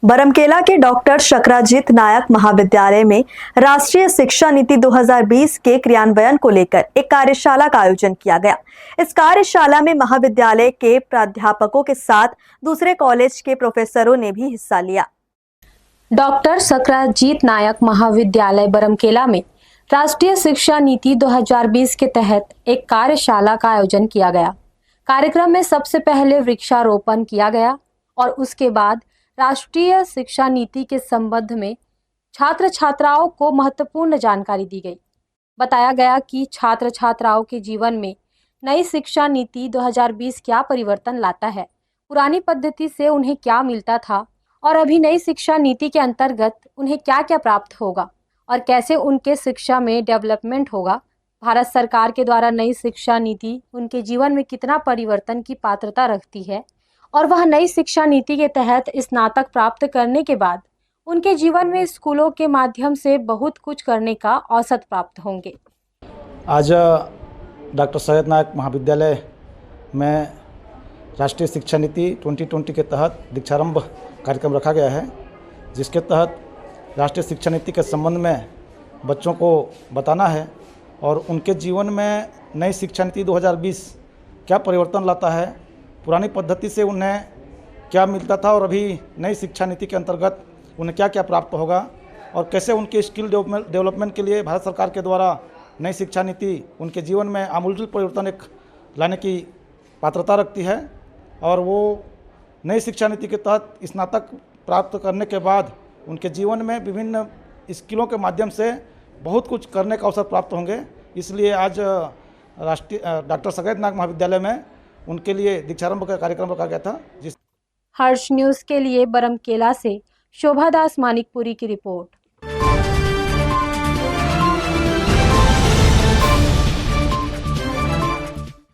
बरमकेला के डॉक्टर शकराजीत नायक महाविद्यालय में राष्ट्रीय शिक्षा नीति 2020 के क्रियान्वयन को लेकर एक कार्यशाला का आयोजन किया गया। इस कार्यशाला में महाविद्यालय के प्राध्यापकों के साथ दूसरे कॉलेज के प्रोफेसरों ने भी हिस्सा लिया। डॉक्टर शकराजीत नायक महाविद्यालय बरमकेला में राष्ट्रीय शिक्षा नीति 2020 के तहत एक कार्यशाला का आयोजन किया गया। कार्यक्रम में सबसे पहले वृक्षारोपण किया गया और उसके बाद राष्ट्रीय शिक्षा नीति के संबंध में छात्र छात्राओं को महत्वपूर्ण जानकारी दी गई। बताया गया कि छात्र छात्राओं के जीवन में नई शिक्षा नीति 2020 क्या परिवर्तन लाता है, पुरानी पद्धति से उन्हें क्या मिलता था और अभी नई शिक्षा नीति के अंतर्गत उन्हें क्या क्या प्राप्त होगा और कैसे उनके शिक्षा में डेवलपमेंट होगा। भारत सरकार के द्वारा नई शिक्षा नीति उनके जीवन में कितना परिवर्तन की पात्रता रखती है और वह नई शिक्षा नीति के तहत स्नातक प्राप्त करने के बाद उनके जीवन में स्कूलों के माध्यम से बहुत कुछ करने का अवसर प्राप्त होंगे। आज डॉक्टर शकराजीत नायक महाविद्यालय में राष्ट्रीय शिक्षा नीति 2020 के तहत दीक्षारंभ कार्यक्रम रखा गया है, जिसके तहत राष्ट्रीय शिक्षा नीति के संबंध में बच्चों को बताना है और उनके जीवन में नई शिक्षा नीति 2020 क्या परिवर्तन लाता है, पुरानी पद्धति से उन्हें क्या मिलता था और अभी नई शिक्षा नीति के अंतर्गत उन्हें क्या क्या प्राप्त होगा और कैसे उनके स्किल डेवलपमेंट के लिए भारत सरकार के द्वारा नई शिक्षा नीति उनके जीवन में आमूल परिवर्तन लाने की पात्रता रखती है। और वो नई शिक्षा नीति के तहत स्नातक प्राप्त करने के बाद उनके जीवन में विभिन्न स्किलों के माध्यम से बहुत कुछ करने का अवसर प्राप्त होंगे। इसलिए आज राष्ट्रीय डॉक्टर शकराजीत नायक महाविद्यालय में उनके लिए दीक्षारंभ का कार्यक्रम रखा गया था। हर्ष न्यूज़ के लिए बरमकेला से शोभा दास मानिकपुरी की रिपोर्ट।